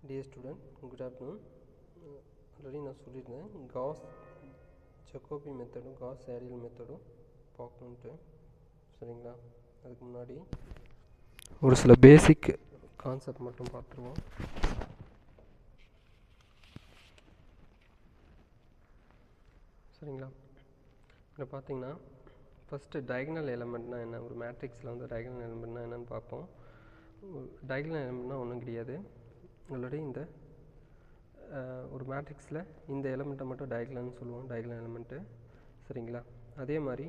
Dear student, good afternoon. Already நான் சொல்லியிருந்தேன் cos ஜக்கோபி மெத்தடும் cos Ariel மெத்தடும் பார்க்கணுன்ட்டு. சரிங்களா? அதுக்கு முன்னாடி ஒரு சில பேசிக் கான்செப்ட் மட்டும் பார்த்துருவோம். சரிங்களா? இதில் பார்த்தீங்கன்னா ஃபஸ்ட்டு டயகனல் எலமெண்ட்னா என்ன, ஒரு மேட்ரிக்ஸில் வந்து டயகனல் எலமெண்ட்னா என்னென்னு பார்ப்போம். டயகனல் எலமெண்ட்னா ஒன்றும் கிடையாது. ஆல்ரெடி இந்த ஒரு மேட்ரிக்ஸில் இந்த எலமெண்ட்டை மட்டும் டயகனல்னு சொல்லுவோம், டயகனல் எலமெண்ட்டு. சரிங்களா? அதே மாதிரி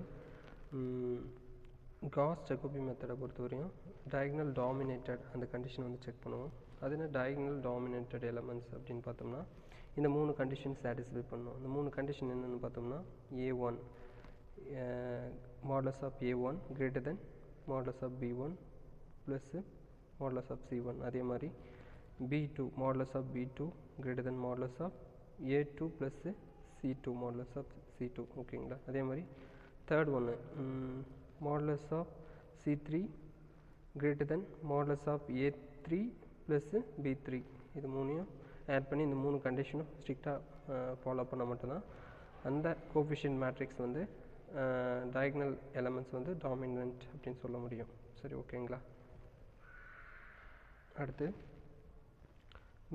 காஸ் ஜக்கோபி மெத்தடை பொறுத்தவரையும் டயகனல் டாமினேட்டட் அந்த கண்டிஷன் வந்து செக் பண்ணுவோம். அது என்ன டயகனல் டாமினேட்டட் எலமெண்ட்ஸ் அப்படின்னு பார்த்தோம்னா இந்த 3 கண்டிஷன் சாட்டிஸ்ஃபை பண்ணணும். இந்த 3 கண்டிஷன் என்னென்னு பார்த்தோம்னா A1 modulus of A1 greater than modulus of B1 plus modulus of C1. அதே மாதிரி B2 modulus of B2 greater than modulus of A2 plus C2 modulus of C2. ஓகேங்களா? அதே மாதிரி தேர்ட் ஒன்று modulus of C3 greater than modulus of A3 plus B3. இது மூணையும் add பண்ணி இந்த 3 கண்டிஷனும் ஸ்ட்ரிக்டாக ஃபாலோ பண்ண மட்டும்தான் அந்த கோஎஃபிஷியன்ட் மேட்ரிக்ஸ் வந்து டயகனல் எலமெண்ட்ஸ் வந்து டாமினன்ட் அப்படின்னு சொல்ல முடியும். சரி, ஓகேங்களா? அடுத்து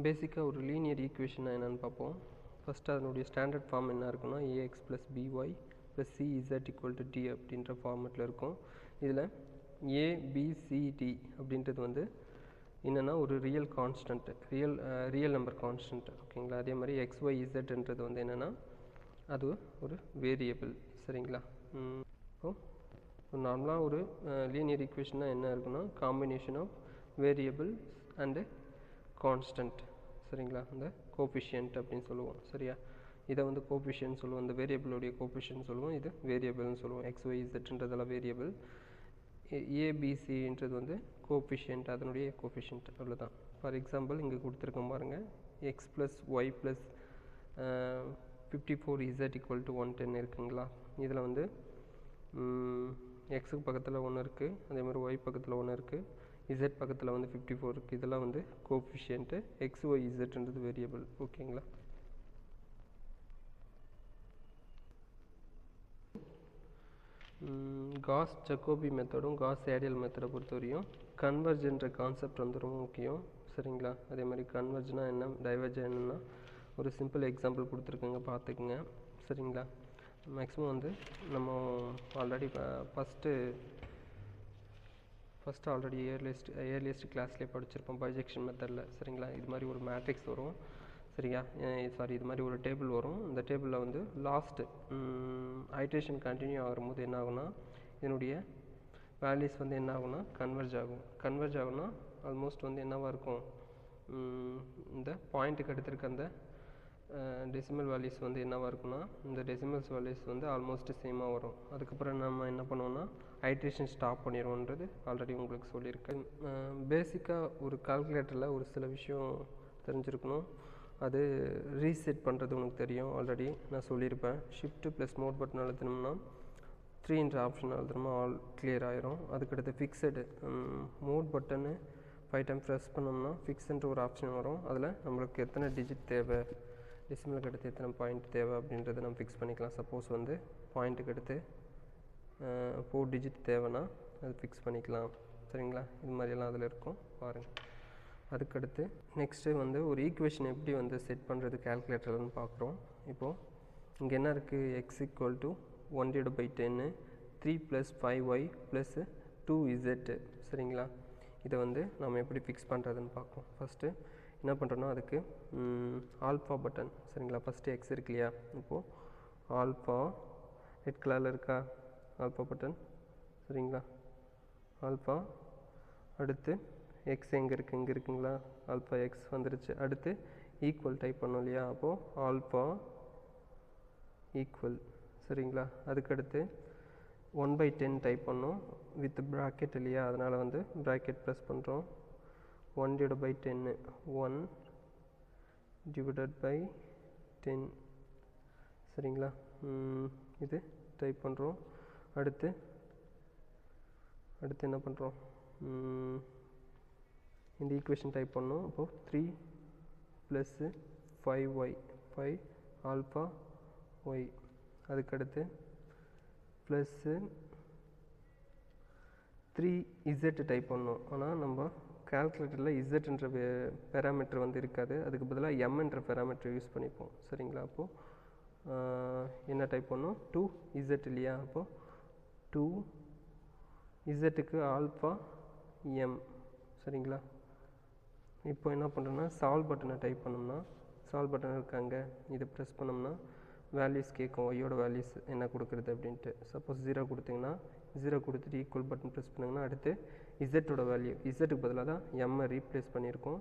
பேசிக்காக ஒரு லீனியர் ஈக்குவேஷன் என்னென்னு பார்ப்போம். ஃபஸ்ட்டு அதனுடைய ஸ்டாண்டர்ட் ஃபார்ம் என்ன இருக்குன்னா AX + BY + CZ = D அப்படின்ற ஃபார்மெட்டில் இருக்கும். இதில் ABCD அப்படின்றது வந்து என்னென்னா ஒரு real constant, real number constant. ஓகேங்களா? அதே மாதிரி XYZன்றது வந்து என்னென்னா அது ஒரு வேரியபிள். சரிங்களா? இப்போது நார்மலாக ஒரு லீனியர் ஈக்குவேஷன்னா என்ன இருக்குன்னா combination of variable and constant. சரிங்களா? இந்த கோஎஃபிஷியன்ட் அப்படின்னு சொல்லுவோம். சரியா? இதை வந்து கோஎஃபிஷியன்ட் சொல்லுவோம், இந்த வேரியபிளுடைய கோஎஃபிஷியன்ட் சொல்லுவோம், இது வேரியபிள்னு சொல்லுவோம். XYZன்றதெல்லாம் வேரியபிள், ABCன்றது வந்து கோஎஃபிஷியன்ட், அதனுடைய கோஎஃபிஷியன்ட். அவ்வளோதான். ஃபார் எக்ஸாம்பிள் இங்கே கொடுத்துருக்கோம் பாருங்கள், X + Y + 54Z = 110 இருக்குங்களா? இதில் வந்து எக்ஸுக்கு பக்கத்தில் 1 இருக்குது, அதே மாதிரி ஒய் பக்கத்தில் 1 இருக்குது, இசட் பக்கத்தில் வந்து 54 இருக்குது. இதெல்லாம் வந்து கோஎஃபிஷியன்ட்டு, XYZன்றது வேரியபிள். ஓகேங்களா? காஸ் ஜக்கோபி மெத்தடும் காஸ் ஏரியல் மெத்தடை பொறுத்தவரையும் கன்வர்ஜ்ன்ற கான்செப்ட் வந்து ரொம்ப முக்கியம். சரிங்களா? அதே மாதிரி கன்வர்ஜ்னா என்ன, டைவர்ஜ் என்னன்னா ஒரு சிம்பிள் எக்ஸாம்பிள் கொடுத்துருக்குங்க, பார்த்துக்குங்க. சரிங்களா? மேக்ஸிமம் வந்து நம்ம ஆல்ரெடி ஃபஸ்ட்டு ஆல்ரெடி ஏர்லியஸ்ட் கிளாஸ்லேயே படிச்சிருப்போம் பைஜெக்ஷன் மெத்தடில். சரிங்களா? இது மாதிரி ஒரு மேட்ரிக்ஸ் வரும். சரியா? இது மாதிரி ஒரு டேபிள் வரும். இந்த டேபிளில் வந்து லாஸ்ட்டு ஐட்ரேஷன் கண்டினியூ ஆகும்போது என்ன ஆகும்னா இதனுடைய வேல்யூஸ் வந்து என்ன ஆகும்னா கன்வர்ஜ் ஆகும்னா ஆல்மோஸ்ட் வந்து என்னவாக இருக்கும், இந்த பாயிண்ட்டுக்கு எடுத்திருக்க அந்த டெசிமல் வேல்யூஸ் வந்து என்னவாக இருக்குன்னா இந்த டெசிமல்ஸ் வேல்யூஸ் வந்து ஆல்மோஸ்ட் சேமாக வரும். அதுக்கப்புறம் நம்ம என்ன பண்ணுவோம்னா ஐட்ரேஷன் ஸ்டாப் பண்ணிடுவோன்றது ஆல்ரெடி உங்களுக்கு சொல்லியிருக்கேன். பேசிக்காக ஒரு கால்குலேட்டரில் ஒரு சில விஷயம் தெரிஞ்சிருக்கணும். அது ரீசெட் பண்ணுறது உனக்கு தெரியும், ஆல்ரெடி நான் சொல்லியிருப்பேன். ஷிஃப்ட் + மோட் பட்டன் அழுத்தினோம்னா 3ன்ற ஆப்ஷன் அழுத்தினோம்னா ஆல் கிளியர் ஆயிரும். அதுக்கடுத்து fixed mode button 5 time press பண்ணோம்னா ஃபிக்ஸ்ன்ற ஒரு ஆப்ஷன் வரும். அதில் நம்மளுக்கு எத்தனை டிஜிட் தேவை, டெசிமலுக்கு அடுத்து எத்தனை பாயிண்ட் தேவை அப்படின்றத நம்ம ஃபிக்ஸ் பண்ணிக்கலாம். சப்போஸ் வந்து பாயிண்ட்டுக்கு அடுத்து 4 டிஜிட் தேவைன்னா அது ஃபிக்ஸ் பண்ணிக்கலாம். சரிங்களா? இது மாதிரியெல்லாம் அதில் இருக்கும், பாருங்கள். அதுக்கடுத்து நெக்ஸ்ட்டு வந்து ஒரு ஈக்குவேஷன் எப்படி வந்து செட் பண்ணுறது கால்குலேட்டர்னு பார்க்குறோம். இப்போது இங்கே என்ன இருக்குது, X = 1/10 3 + 5Y + 2Z. சரிங்களா? இதை வந்து நம்ம எப்படி ஃபிக்ஸ் பண்ணுறதுன்னு பார்ப்போம். ஃபஸ்ட்டு என்ன பண்ணுறோன்னா அதுக்கு ஆல்ஃபா பட்டன். சரிங்களா? ஃபஸ்ட்டு X இருக்கு இல்லையா, இப்போது ஆல்ஃபா ரெட் கலரில் இருக்கா ஆல்ஃபா பட்டன். சரிங்களா? ஆல்ஃபா, அடுத்து X எங்கே இருக்குது, இங்கே இருக்குங்களா, ஆல்ஃபா X வந்துருச்சு. அடுத்து ஈக்குவல் டைப் பண்ணோம் இல்லையா, அப்போது ஆல்ஃபா ஈக்குவல். சரிங்களா? அதுக்கடுத்து 1/10 டைப் பண்ணோம் வித் ப்ராக்கெட் இல்லையா, அதனால் வந்து ப்ராக்கெட் ப்ரெஸ் பண்ணுறோம். 1/10 1/10. சரிங்களா? இது டைப் பண்ணுறோம். அடுத்து என்ன பண்ணுறோம், இந்த ஈக்குவேஷன் டைப் பண்ணோம். அப்போது 3 ப்ளஸ்ஸு 5y 5 ஆல்ஃபா ஒய், அதுக்கடுத்து ப்ளஸ்ஸு 3z டைப் பண்ணோம். ஆனால் நம்ம கால்குலேட்டரில் இசட்ன்ற பேராமீட்டர் வந்து இருக்காது, அதுக்கு பதிலாக எம்ன்ற பேராமீட்டர் யூஸ் பண்ணிப்போம். சரிங்களா? அப்போது என்ன டைப் பண்ணோம்? 2z இல்லையா? அப்போது 2zக்கு ஆல்ஃபா எம். சரிங்களா? இப்போ என்ன பண்ணுறோன்னா சால்வ் பட்டனை டைப் பண்ணோம்னா, சால்வ் பட்டன் இருக்காங்க, இதை ப்ரெஸ் பண்ணோம்னா வேல்யூஸ் கேட்கும், ஒய்யோட வேல்யூஸ் என்ன கொடுக்குறது அப்படின்ட்டு. சப்போஸ் 0 கொடுத்திங்கன்னா 0 கொடுத்துட்டு ஈக்குவல் பட்டன் ப்ரெஸ் பண்ணிங்கன்னா அடுத்து இசட்டோட வேல்யூ, இசட்டுக்கு பதிலாக தான் எம்மை ரீப்ளேஸ் பண்ணியிருக்கோம்.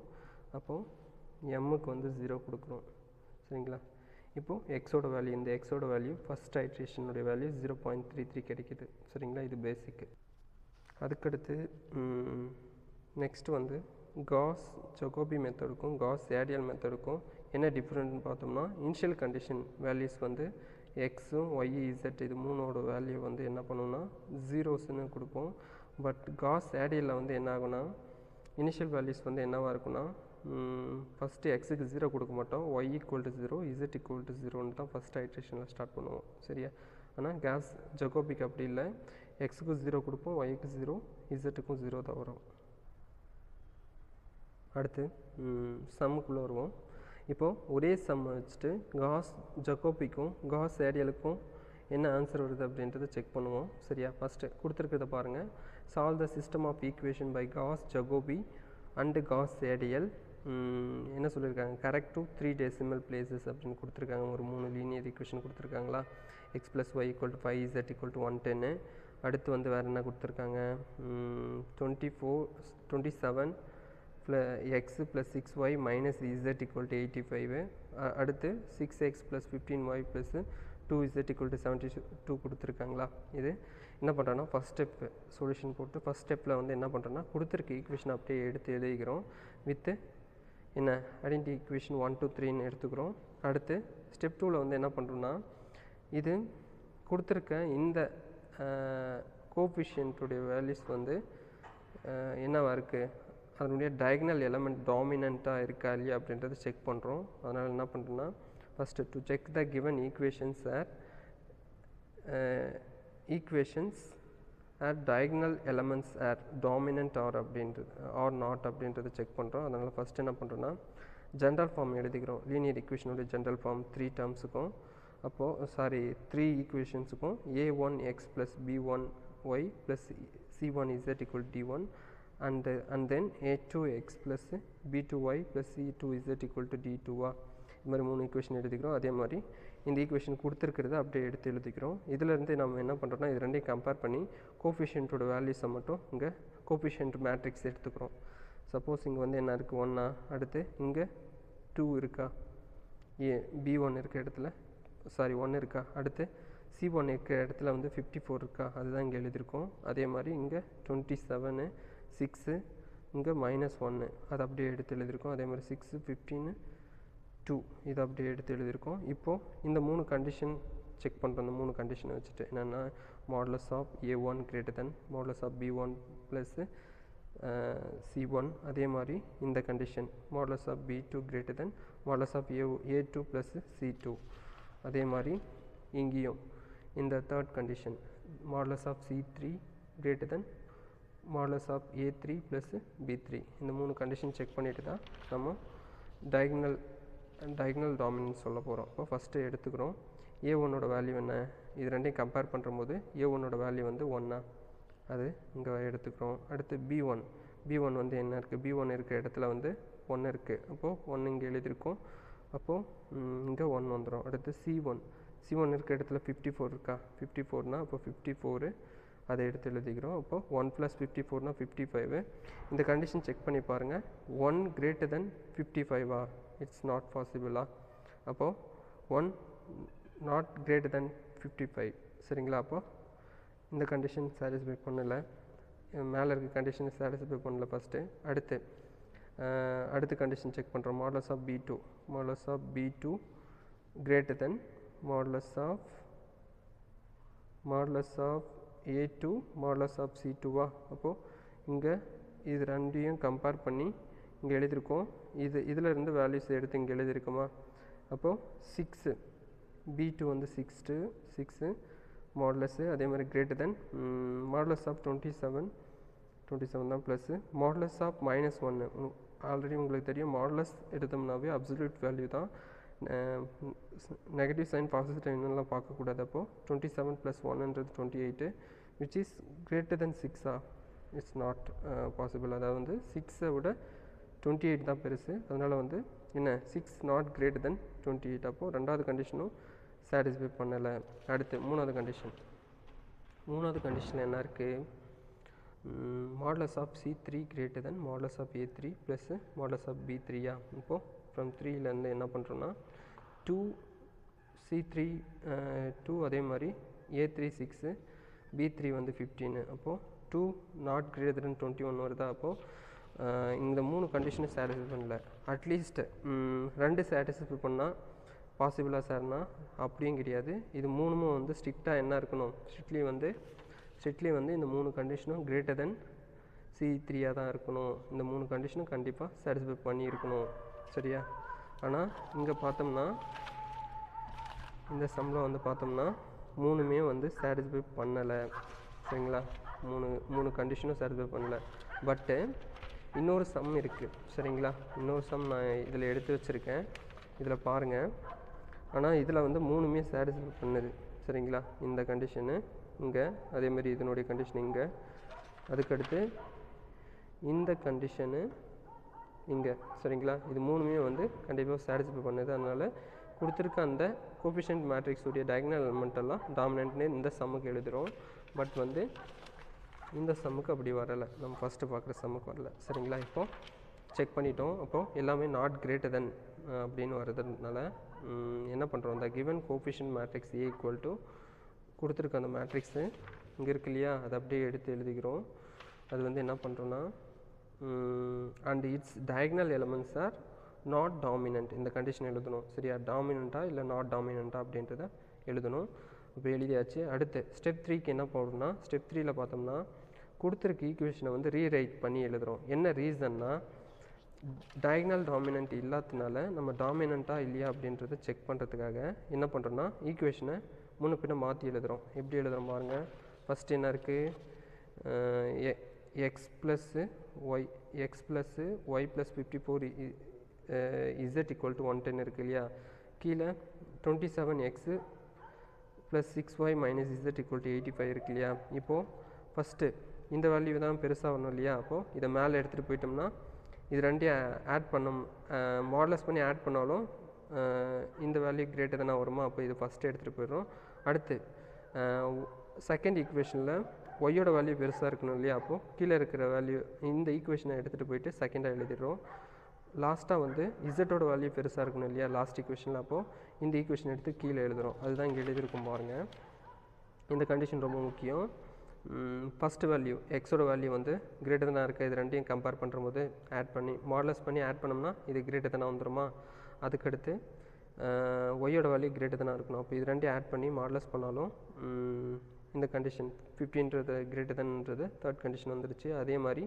அப்போது எம்முக்கு வந்து 0 கொடுக்குறோம். சரிங்களா? இப்போது எக்ஸோட வேல்யூ, இந்த எக்ஸோட வேல்யூ ஃபஸ்ட் ஐட்ரேஷனுடைய வேல்யூ 0.33 கிடைக்குது. சரிங்களா? இது பேசிக்கு. அதுக்கடுத்து நெக்ஸ்ட்டு வந்து காஸ் ஜகோபி மெத்தடுக்கும் காஸ் ஏடியல் மெத்தடுக்கும் என்ன டிஃப்ரெண்ட்னு பார்த்தோம்னா, இனிஷியல் கண்டிஷன் வேல்யூஸ் வந்து எக்ஸும் ஒய் இசட் இது மூணோட வேல்யூ வந்து என்ன பண்ணுவோம்னா ஜீரோஸ்ன்னு கொடுப்போம். பட் காஸ் ஏடியலில் வந்து என்ன ஆகுனா, இனிஷியல் வேல்யூஸ் வந்து என்னவாக இருக்குன்னா, ஃபஸ்ட்டு எக்ஸுக்கு 0 கொடுக்க மாட்டோம், y equal to 0 z equal to 0ன்னு தான் ஃபஸ்ட் ஐட்ரேஷனில் ஸ்டார்ட் பண்ணுவோம். சரியா? ஆனால் காஸ் ஜகோபிக்கு அப்படி இல்லை, எக்ஸுக்கு 0 கொடுப்போம், ஒய்க்கு 0, இசட்டுக்கும் 0 தான் வரும். அடுத்து சம்முக்குள்ளே வருவோம். இப்போது ஒரே சம் வச்சுட்டு காஸ் ஜகோபிக்கும் காஸ் ஏடியலுக்கும் என்ன ஆன்சர் வருது அப்படின்றத செக் பண்ணுவோம். சரியா? ஃபஸ்ட்டு கொடுத்துருக்கிறத பாருங்கள். Solve the system of equation by Gauss Jacobi and Gauss Seidel. என்ன சொல்லியிருக்காங்க? கரெக்ட் டு 3 டெசிமல் பிளேசஸ் அப்படின்னு கொடுத்துருக்காங்க. ஒரு 3 லீனியர் ஈக்குவேஷன் கொடுத்துருக்காங்களா? X plus Y equal to 5 Z equal to 110. அடுத்து வந்து வேறு என்ன கொடுத்துருக்காங்க? 27 x plus 6y minus z equal to 85. அடுத்து 6x plus 15y plus 2z equal to 72 கொடுத்துருக்காங்களா? இது என்ன பண்ணுறோன்னா ஃபஸ்ட் ஸ்டெப் சொல்யூஷன் போட்டு ஃபஸ்ட் ஸ்டெப்பில் வந்து என்ன பண்ணுறோன்னா கொடுத்துருக்க ஈக்குவேஷன் அப்படியே எடுத்து எழுதிக்கிறோம். வித்து என்ன ஐடென்டி ஈக்குவேஷன் 1 2 3ன்னு எடுத்துக்கிறோம். அடுத்து ஸ்டெப் 2ல் வந்து என்ன பண்ணுறோன்னா, இது கொடுத்துருக்க இந்த கோஎஃபிஷியன்ட்டுடைய வேல்யூஸ் வந்து என்னவாக இருக்குது, அதனுடைய டயகனல் எலமெண்ட் டாமினண்ட்டாக இருக்கா இல்லையா அப்படின்றத செக் பண்ணுறோம். அதனால் என்ன பண்ணுறோன்னா, first to check the given equations are diagonal elements are dominant are அப்படின்றது ஆர் நாட் அப்படின்றத செக் பண்ணுறோம். அதனால் ஃபஸ்ட்டு என்ன பண்ணுறோன்னா, ஜென்ரல் ஃபார்ம் எழுதிக்கிறோம். லீனியர் ஈக்குவேஷனுடைய ஜென்ரல் ஃபார்ம் 3 டேர்ம்ஸுக்கும், அப்போது 3 ஈக்குவேஷன்ஸுக்கும் a1x plus b1y plus c1z equal to d1 and then a2x plus b2y plus c2z equal to d2. இது மாதிரி 3 ஈக்குவேஷன் எழுதிக்கிறோம். அதே மாதிரி இந்த ஈக்குவேஷன் கொடுத்துருக்கிறத அப்படியே எடுத்து எழுதிக்கிறோம். இதிலேருந்து நம்ம என்ன பண்ணுறோன்னா, இது ரெண்டையும் கம்பேர் பண்ணி கோஎஃபிஷியன்ட்டோட வேல்யூஸை மட்டும் இங்கே கோஎஃபிஷியன்ட் மேட்ரிக்ஸ் எடுத்துக்கிறோம். சப்போஸ் இங்கே வந்து என்ன இருக்குது 1, அடுத்து இங்கே 2 இருக்கா, b1 இருக்க இடத்துல 1 இருக்கா, அடுத்து c1 இருக்க இடத்துல வந்து 54 இருக்கா, அதுதான் இங்கே எழுதியிருக்கோம். அதே மாதிரி இங்கே 27 6 இங்கே -1 அதை அப்படியே எடுத்து எழுதியிருக்கோம். அதே மாதிரி 6 15 2 இதை அப்படியே எடுத்து எழுதியிருக்கோம். இப்போது இந்த 3 கண்டிஷன் செக் பண்ணுறோம். இந்த 3 கண்டிஷனை வச்சுட்டு என்னென்னா, modulus of a1 greater than modulus of b1 plus c1. அதே மாதிரி இந்த condition modulus of b2 greater than modulus of a2 plus c2. அதே மாதிரி இங்கேயும் இந்த third condition modulus of c3 greater than modulus of a3 plus b3. இந்த 3 condition check பண்ணிவிட்டு தான் நம்ம டயகனல் டாமினன்ஸ் சொல்ல போகிறோம். இப்போ ஃபஸ்ட்டு எடுத்துக்கிறோம் a1ஓட வேல்யூ என்ன, இது ரெண்டையும் கம்பேர் பண்ணும்போது a1ஓட வேல்யூ வந்து 1, அது இங்கே எடுத்துக்கிறோம். அடுத்து b1 வந்து என்ன இருக்குது, b1 இருக்கிற இடத்துல வந்து 1 இருக்குது, அப்போது 1 இங்கே எழுதியிருக்கோம், அப்போது இங்கே 1 வந்துடும். அடுத்து c1 இருக்கிற இடத்துல 54 இருக்கா, 54னா அப்போ 54 அதை எடுத்து எழுதிக்கிறோம். அப்போது 1 + 54னா 55. இந்த கண்டிஷன் செக் பண்ணி பாருங்கள். 1 greater than 55 இட்ஸ் நாட் பாசிபிளா, அப்போது 1 not greater than 55. சரிங்களா? அப்போது இந்த கண்டிஷன் சாட்டிஸ்ஃபை பண்ணலை, மேலே இருக்க கண்டிஷனை சாட்டிஸ்ஃபை பண்ணல ஃபஸ்ட்டு. அடுத்த கண்டிஷன் செக் பண்ணுறோம். Modulus of b2 greater than modulus of a2 modulus of c2. அப்போது இங்கே இது ரெண்டையும் கம்பேர் பண்ணி இங்கே எழுதியிருக்கோம். இதில் இருந்து வேல்யூஸ் எடுத்து இங்கே எழுதியிருக்குமா? அப்போது 6 B2 வந்து 6 மாடுலஸு அதே மாதிரி கிரேட்டர் தென் மாடுலஸ் ஆஃப் 27 தான் ப்ளஸ்ஸு மாடுலஸ் ஆஃப் -1 ஆல்ரெடி உங்களுக்கு தெரியும். மாடுலஸ் எடுத்தோம்னாவே அப்சல்யூட் வேல்யூ தான். நெகட்டிவ் சைன் பாசிட்டிவ் சைன்லாம் பார்க்கக்கூடாது. அப்போது 27 + 1 28 which is greater than 6 it's not possible. அதாவது வந்து 6 விட 28 தான் பெருசு. அதனால் வந்து என்ன 6 நாட் கிரேட்டர் தென் 28. அப்போது ரெண்டாவது கண்டிஷனும் சாட்டிஸ்ஃபை பண்ணலை. அடுத்து மூணாவது கண்டிஷனில் என்ன இருக்குது? Modulus of C3 greater than modulus of A3 plus modulus of B3. இப்போது ஃப்ரம் 3லேருந்து என்ன பண்ணுறோன்னா 2 C3 2 அதே மாதிரி A3 6 B3 வந்து 15. அப்போது 2 நாட் கிரேட்டர் தென் 21 வருதா? அப்போது இந்த 3 கண்டிஷனும் சாட்டிஸ்ஃபை பண்ணல. அட்லீஸ்ட் 2 சாட்டிஸ்ஃபை பண்ணால் பாசிபிளாக சார்னா அப்படியும் கிடையாது. இது மூணுமும் வந்து ஸ்ட்ரிக்டாக என்ன இருக்கணும்? ஸ்ட்ரிக்ட்லி வந்து இந்த 3 கண்டிஷனும் கிரேட்டர் தென் C3 தான் இருக்கணும். இந்த 3 கண்டிஷனும் கண்டிப்பாக சாட்டிஸ்ஃபை பண்ணியிருக்கணும். சரியா? ஆனால் இங்கே பார்த்தோம்னா இந்த சம்மில் வந்து பார்த்தோம்னா மூணுமே வந்து சாட்டிஸ்ஃபை பண்ணலை. சரிங்களா? மூணு கண்டிஷனும் சாட்டிஸ்ஃபை பண்ணலை. பட்டு இன்னொரு சம் இருக்குது. சரிங்களா? இன்னொரு சம் நான் இதில் எடுத்து வச்சுருக்கேன். இதில் பாருங்கள். ஆனால் இதில் வந்து மூணுமே சாட்டிஸ்ஃபை பண்ணுது. சரிங்களா? இந்த கண்டிஷனு இங்கே, அதேமாதிரி இதனுடைய கண்டிஷன் இங்கே, அதுக்கடுத்து இந்த கண்டிஷனு இங்கே. சரிங்களா? இது மூணுமே வந்து கண்டிப்பாக சாட்டிஸ்ஃபை பண்ணுது. அதனால் கொடுத்துருக்க அந்த கோஎஃபிஷியன்ட் மேட்ரிக்ஸுடைய டயகனல் எலிமெண்ட்டெல்லாம் டாமினன்ட்னு இந்த சம்முக்கு எழுதுகிறோம். பட் வந்து இந்த சம்முக்கு அப்படி வரலை. நம்ம ஃபஸ்ட்டு பார்க்குற சம்முக்கு வரல. சரிங்களா? இப்போது செக் பண்ணிட்டோம். அப்போது எல்லாமே நாட் கிரேட்டர் தென் அப்படின்னு வர்றதுனால என்ன பண்ணுறோம்? இந்த கிவன் கோஎஃபிஷியன்ட் மேட்ரிக்ஸ் A = கொடுத்துருக்க அந்த மேட்ரிக்ஸு இங்கே இருக்கு இல்லையா? அதை அப்படியே எடுத்து எழுதிக்கிறோம். அது வந்து என்ன பண்ணுறோன்னா and its diagonal elements are not dominant. இந்த கண்டிஷன் எழுதணும். சரியா? டாமினண்ட்டாக இல்லை நாட் டாமினண்ட்டாக அப்படின்றத எழுதணும். இப்போ எழுதியாச்சு. அடுத்து ஸ்டெப் 3க்கு என்ன போடணும்னா, ஸ்டெப் 3ல் பார்த்தோம்னா கொடுத்துருக்க ஈக்குவேஷனை வந்து ரீரைட் பண்ணி எழுதுகிறோம். என்ன ரீசன்னா, டயகனல் டாமினன்ட் இல்லாததுனால நம்ம டாமினண்ட்டாக இல்லையா அப்படின்றத செக் பண்ணுறதுக்காக என்ன பண்ணுறோன்னா ஈக்குவேஷனை முன்ன பின்ன மாற்றி எழுதுகிறோம். எப்படி எழுதுகிறோம் பாருங்கள். ஃபஸ்ட்டு என்ன இருக்குது? x + y + 54 z = 110 இருக்குது இல்லையா? கீழே 27x + 6y - z = 85 இருக்கு இல்லையா? இப்போது ஃபஸ்ட்டு இந்த வேல்யூ தான் பெருசாக வரணும் இல்லையா? அப்போது இதை மேலே எடுத்துகிட்டு போயிட்டோம்னா இது ரெண்டையும் ஆட் மாடலஸ் பண்ணி ஆட் பண்ணாலும் இந்த வேல்யூ கிரேட்டர் தானே வருமா? அப்போ இது ஃபஸ்ட்டு எடுத்துகிட்டு போயிடுறோம். அடுத்து செகண்ட் ஈக்குவேஷனில் ஒய்யோட வேல்யூ பெருசாக இருக்கணும் இல்லையா? அப்போது கீழே இருக்கிற வேல்யூ இந்த ஈக்குவேஷனை எடுத்துகிட்டு போயிட்டு செகண்டாக எழுதிடுறோம். லாஸ்ட்டாக வந்து இசட்டோட வேல்யூ பெருசாக இருக்கணும் இல்லையா? லாஸ்ட் ஈக்குவேஷனில். அப்போது இந்த ஈக்குவேஷன் எடுத்து கீழே எழுதுகிறோம். அதுதான் இங்கே எழுதியிருக்கும் பாருங்கள். இந்த கண்டிஷன் ரொம்ப முக்கியம். ஃபஸ்ட்டு வேல்யூ எக்ஸோட வேல்யூ வந்து கிரேட்டர் தானே இருக்குது. இது ரெண்டையும் கம்பேர் பண்ணும்போது ஆட் பண்ணி மாடலஸ் பண்ணி ஆட் பண்ணோம்னா இது கிரேட்டர் தானே வந்துடுமா? அதுக்கடுத்து ஒய்யோட வேல்யூ கிரேட்டர் தானே இருக்கணும். அப்போ இது ரெண்டையும் ஆட் பண்ணி மாடலஸ் பண்ணாலும் இந்த கண்டிஷன் 15ன்றது கிரேட்டர் தான்ன்றது தேர்ட் கண்டிஷன் வந்துருச்சு. அதே மாதிரி